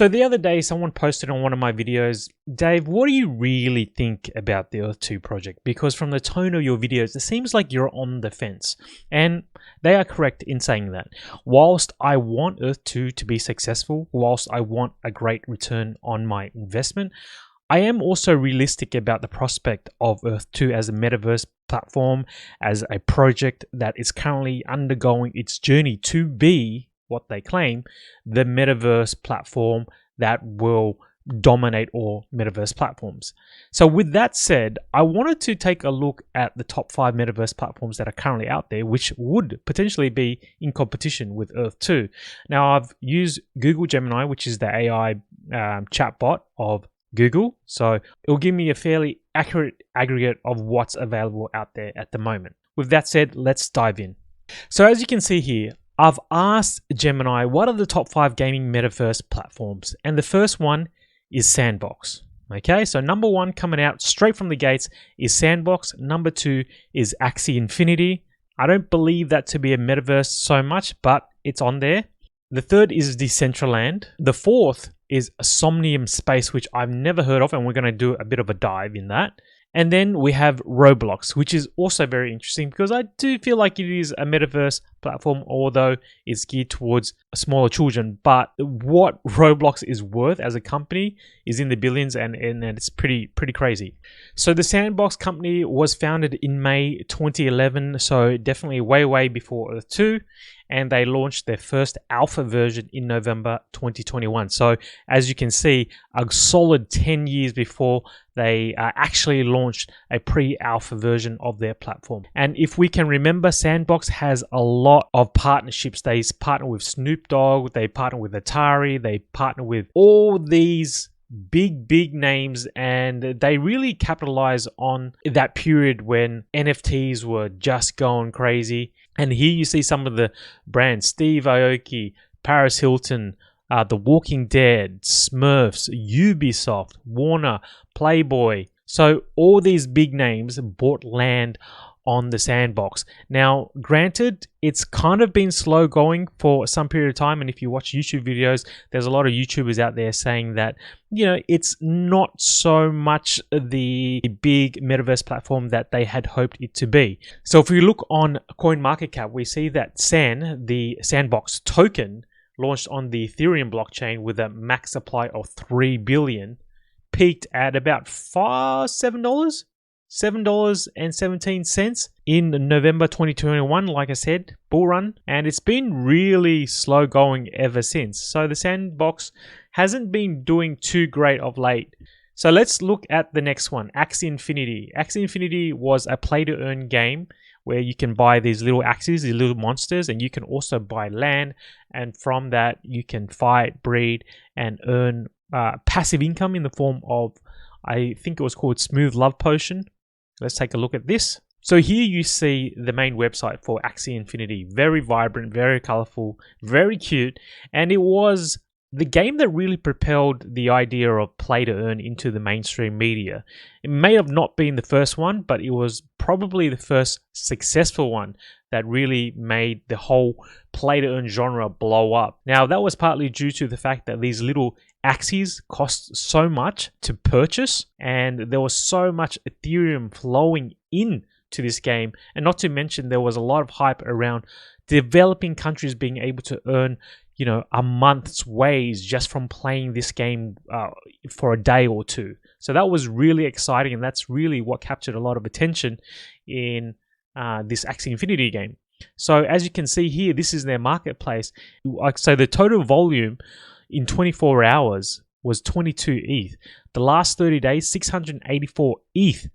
So the other day, someone posted on one of my videos, Dave, what do you really think about the Earth 2 project? Because from the tone of your videos, it seems like you're on the fence. And they are correct in saying that. Whilst I want Earth 2 to be successful, whilst I want a great return on my investment, I am also realistic about the prospect of Earth 2 as a metaverse platform, as a project that is currently undergoing its journey to be what they claim, the metaverse platform that will dominate all metaverse platforms. So with that said, I wanted to take a look at the top 5 metaverse platforms that are currently out there, which would potentially be in competition with Earth 2. Now, I've used Google Gemini, which is the AI chatbot of Google. So it'll give me a fairly accurate aggregate of what's available out there at the moment. With that said, let's dive in. So as you can see here, I've asked Gemini what are the top 5 gaming metaverse platforms, and the first one is Sandbox. Okay, so number 1 coming out straight from the gates is Sandbox. Number 2 is Axi Infinity. I don't believe that to be a metaverse so much, but it's on there. The third is Decentraland. The fourth is Somnium Space, which I've never heard of, and we're going to do a bit of a dive in that. And then we have Roblox, which is also very interesting because I do feel like it is a metaverse platform, although it's geared towards smaller children. But what Roblox is worth as a company is in the billions, and it's pretty crazy. So the Sandbox company was founded in May 2011, so definitely way before Earth 2. And they launched their first alpha version in November 2021. So as you can see, a solid 10 years before they actually launched a pre-alpha version of their platform. And if we can remember, Sandbox has a lot of partnerships. They partner with Snoop Dogg, they partner with Atari, they partner with all these big names, and they really capitalize on that period when NFTs were just going crazy. And here you see some of the brands: Steve Aoki, Paris Hilton, The Walking Dead, Smurfs, Ubisoft, Warner, Playboy. So all these big names bought land on the Sandbox. Now, granted, it's kind of been slow going for some period of time, and if you watch YouTube videos, there's a lot of YouTubers out there saying that, you know, it's not so much the big metaverse platform that they had hoped it to be. So if we look on CoinMarketCap, we see that the Sandbox token, launched on the Ethereum blockchain with a max supply of 3 billion, peaked at about $7.17 in November 2021. Like I said, bull run, and it's been really slow going ever since. So the Sandbox hasn't been doing too great of late. So let's look at the next one, Axi Infinity. Axi Infinity was a play-to-earn game where you can buy these little axes, these little monsters, and you can also buy land, and from that you can fight, breed, and earn passive income in the form of, I think it was called Smooth Love Potion. Let's take a look at this. So here you see the main website for Axi Infinity. Very vibrant, very colorful, very cute. And it was the game that really propelled the idea of play to earn into the mainstream media. It may have not been the first one, but it was probably the first successful one that really made the whole play to earn genre blow up. Now, that was partly due to the fact that these little Axes cost so much to purchase, and there was so much Ethereum flowing in to this game, and not to mention there was a lot of hype around developing countries being able to earn, you know, a month's wage just from playing this game for a day or two. So that was really exciting, and that's really what captured a lot of attention in this Axi Infinity game. So as you can see here, this is their marketplace. So the total volume in 24 hours was 22 ETH. The last 30 days, 684 ETH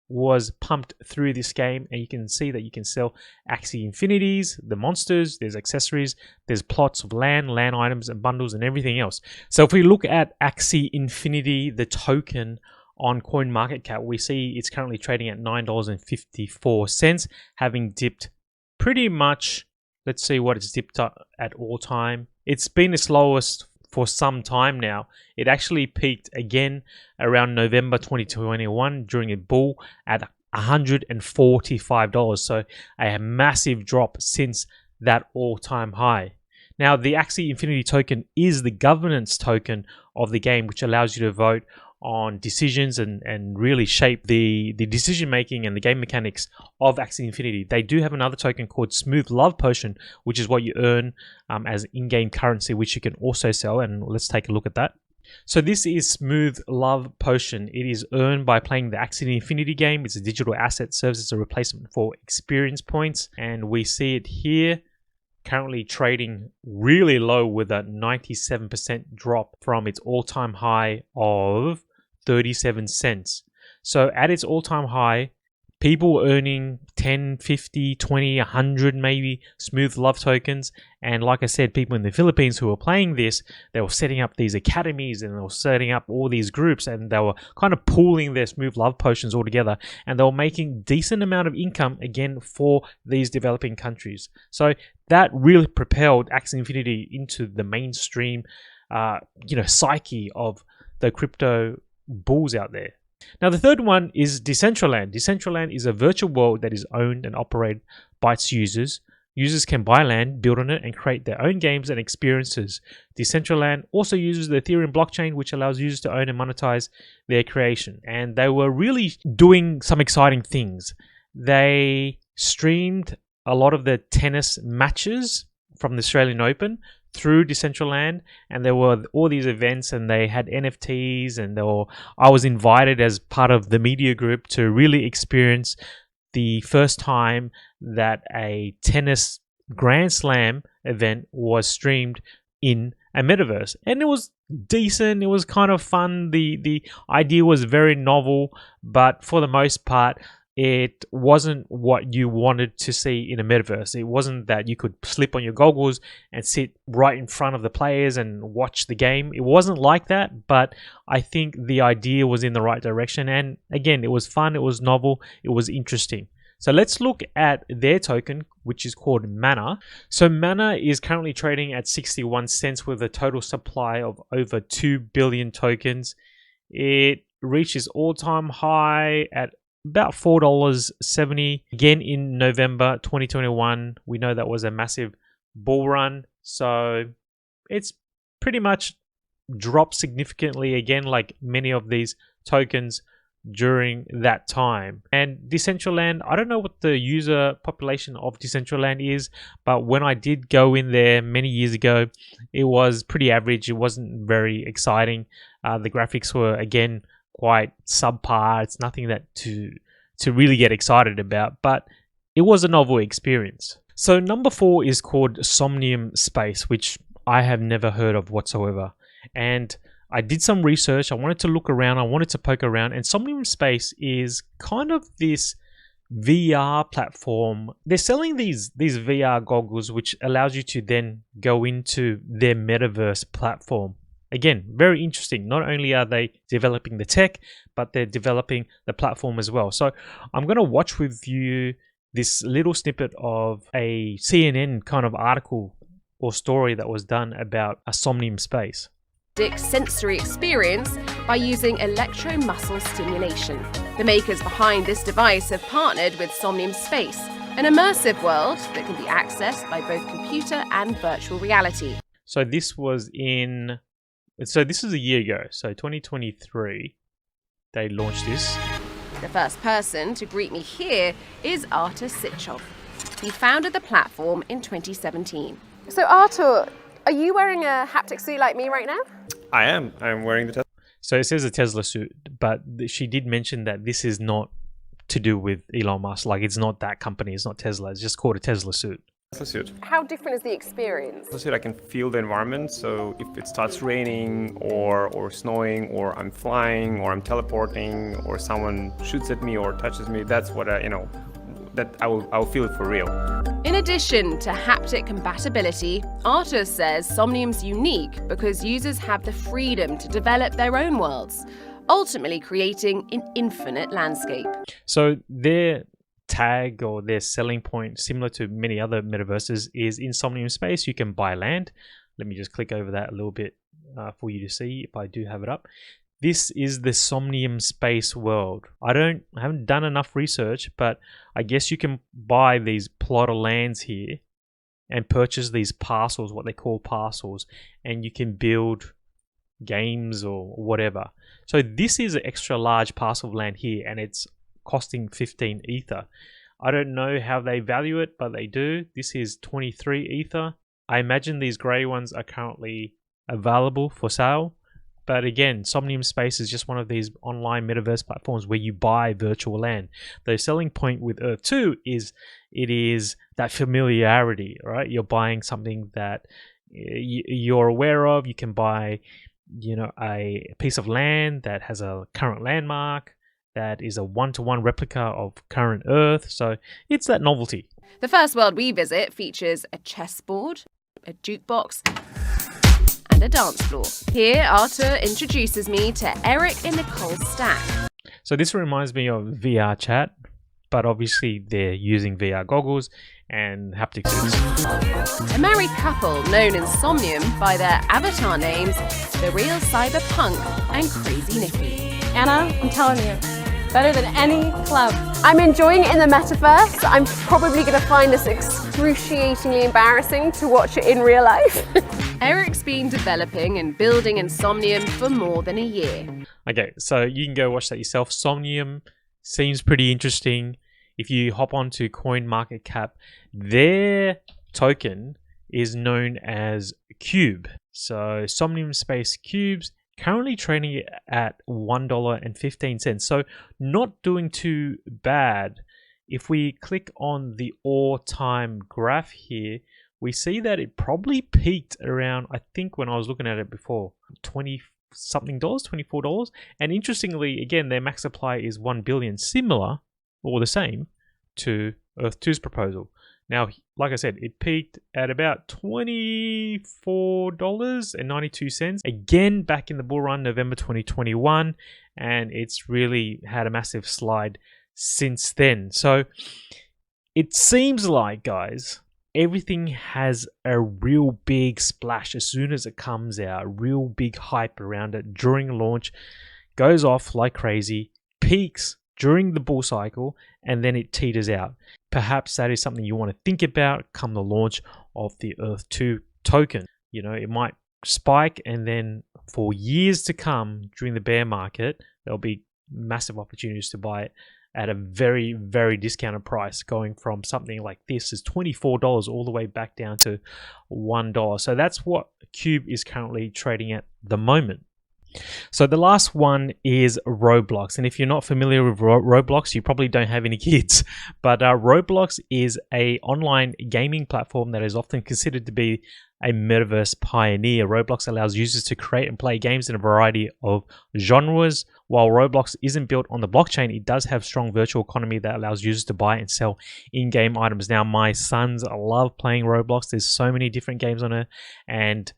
was pumped through this game, and you can see that you can sell Axi Infinities, the monsters, there's accessories, there's plots of land items and bundles and everything else. So if we look at Axi Infinity, the token on CoinMarketCap, we see it's currently trading at $9.54, having dipped pretty much, let's see what it's dipped up at all time. It's been the slowest for some time now. It actually peaked again around November 2021 during a bull at $145. So a massive drop since that all-time high. Now, the Axi Infinity token is the governance token of the game, which allows you to vote on decisions and really shape the decision making and the game mechanics of Axi Infinity. They do have another token called Smooth Love Potion, which is what you earn as in-game currency, which you can also sell. And let's take a look at that. So this is Smooth Love Potion. It is earned by playing the Axi Infinity game. It's a digital asset, serves as a replacement for experience points, and we see it here currently trading really low with a 97% drop from its all-time high of 37 cents. So at its all-time high, people earning 10, 50, 20, 100 maybe Smooth Love tokens. And like I said, people in the Philippines who were playing this, they were setting up these academies and they were setting up all these groups, and they were kind of pooling their Smooth Love potions all together, and they were making decent amount of income again for these developing countries. So that really propelled Axi Infinity into the mainstream psyche of the crypto bulls out there. Now, the third one is Decentraland. Decentraland is a virtual world that is owned and operated by its users. Users can buy land, build on it, and create their own games and experiences. Decentraland also uses the Ethereum blockchain, which allows users to own and monetize their creation. And they were really doing some exciting things. They streamed a lot of the tennis matches from the Australian Open through Decentraland, and there were all these events, and they had NFTs, and I was invited as part of the media group to really experience the first time that a tennis Grand Slam event was streamed in a metaverse, and it was decent. It was kind of fun. The idea was very novel, but for the most part, it wasn't what you wanted to see in a metaverse. It wasn't that you could slip on your goggles and sit right in front of the players and watch the game. It wasn't like that, but I think the idea was in the right direction. And again, it was fun, it was novel, it was interesting. So let's look at their token, which is called Mana. So Mana is currently trading at 61 cents with a total supply of over 2 billion tokens. It reaches all-time high at about $4.70 again in November 2021. We know that was a massive bull run, so it's pretty much dropped significantly again, like many of these tokens during that time. And Decentraland, I don't know what the user population of Decentraland is, but when I did go in there many years ago, it was pretty average. It wasn't very exciting. The graphics were again quite subpar. It's nothing that to really get excited about, but it was a novel experience. So number 4 is called Somnium Space, which I have never heard of whatsoever. And I did some research. I wanted to look around. I wanted to poke around. And Somnium Space is kind of this VR platform. They're selling these VR goggles, which allows you to then go into their Metaverse platform. Again, very interesting. Not only are they developing the tech, but they're developing the platform as well. So I'm going to watch with you this little snippet of a CNN kind of article or story that was done about a Somnium Space. Sensory experience by using electromuscle stimulation. The makers behind this device have partnered with Somnium Space, an immersive world that can be accessed by both computer and virtual reality. So this was this is a year ago, so 2023, they launched this. The first person to greet me here is Artur Sitchov. He founded the platform in 2017. So Artur, are you wearing a haptic suit like me right now? I am. I'm wearing the Tesla. So it says a Tesla suit, but she did mention that this is not to do with Elon Musk. Like, it's not that company, it's not Tesla, it's just called a Tesla suit. Tesla suit. How different is the experience? Tesla suit, I can feel the environment. So if it starts raining or snowing, or I'm flying, or I'm teleporting, or someone shoots at me or touches me, that's what that I'll feel it for real. In addition to haptic compatibility, Artur says Somnium's unique because users have the freedom to develop their own worlds, ultimately creating an infinite landscape. So their tag or their selling point, similar to many other metaverses, is in Somnium Space you can buy land. Let me just click over that a little bit for you to see if I do have it up. This is the Somnium Space world. I haven't done enough research, but I guess you can buy these plot of lands here and purchase these parcels, what they call parcels, and you can build games or whatever. So this is an extra large parcel of land here, and it's costing 15 ether. I don't know how they value it, but they do. This is 23 ether. I imagine these grey ones are currently available for sale. But again, Somnium Space is just one of these online metaverse platforms where you buy virtual land. The selling point with Earth 2 is it is that familiarity, right? You're buying something that you're aware of. You can buy, a piece of land that has a current landmark that is a one-to-one replica of current Earth. So it's that novelty. The first world we visit features a chessboard, a jukebox, and a dance floor. Here, Arthur introduces me to Eric and Nicole's stack. So this reminds me of VR chat, but obviously they're using VR goggles and haptic suits. A married couple known in Somnium by their avatar names, The Real Cyberpunk and Crazy Nikki. Anna, I'm telling you, better than any club. I'm enjoying it in the metaverse. I'm probably going to find this excruciatingly embarrassing to watch it in real life. Eric's been developing and building in Somnium for more than a year. Okay, so you can go watch that yourself. Somnium seems pretty interesting. If you hop onto CoinMarketCap, their token is known as Cube. So Somnium Space Cubes currently trading at $1.15. So not doing too bad. If we click on the all-time graph here, we see that it probably peaked around, I think when I was looking at it before, $20 something, $24. And interestingly, again, their max supply is 1 billion, similar or the same to Earth 2's proposal. Now, like I said, it peaked at about $24.92. Again, back in the bull run, November 2021, and it's really had a massive slide since then. So it seems like, guys, everything has a real big splash as soon as it comes out, real big hype around it during launch, goes off like crazy, peaks during the bull cycle, and then it teeters out. Perhaps that is something you want to think about come the launch of the Earth 2 token. It might spike, and then for years to come during the bear market, there'll be massive opportunities to buy it at a very, very discounted price, going from something like this is $24 all the way back down to $1. So that's what Cube is currently trading at the moment. So the last one is Roblox. And if you're not familiar with Roblox, you probably don't have any kids. But Roblox is an online gaming platform that is often considered to be a metaverse pioneer. Roblox allows users to create and play games in a variety of genres. While Roblox isn't built on the blockchain, it does have strong virtual economy that allows users to buy and sell in-game items. Now, my sons love playing Roblox. There's so many different games on it, and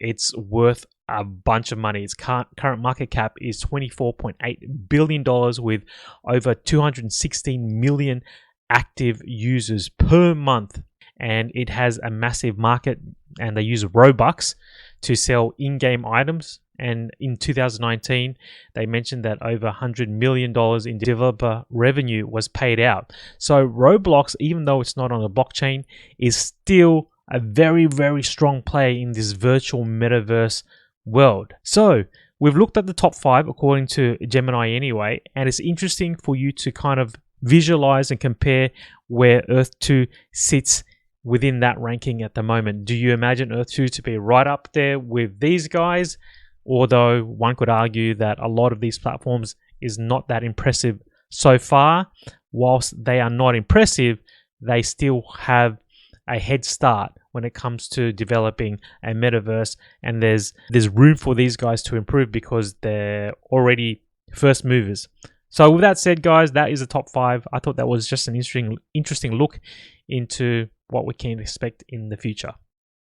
it's worth a bunch of money. Its current market cap is $24.8 billion with over 216 million active users per month. And it has a massive market, and they use Robux to sell in-game items. And in 2019, they mentioned that over $100 million in developer revenue was paid out. So Roblox, even though it's not on the blockchain, is still a very, very strong play in this virtual metaverse world. So we've looked at the top 5 according to Gemini anyway, and it's interesting for you to kind of visualize and compare where Earth 2 sits within that ranking at the moment. Do you imagine Earth 2 to be right up there with these guys? Although one could argue that a lot of these platforms is not that impressive so far. Whilst they are not impressive, they still have a head start when it comes to developing a metaverse, and there's room for these guys to improve because they're already first movers. So with that said, guys, that is the top 5. I thought that was just an interesting look into what we can expect in the future.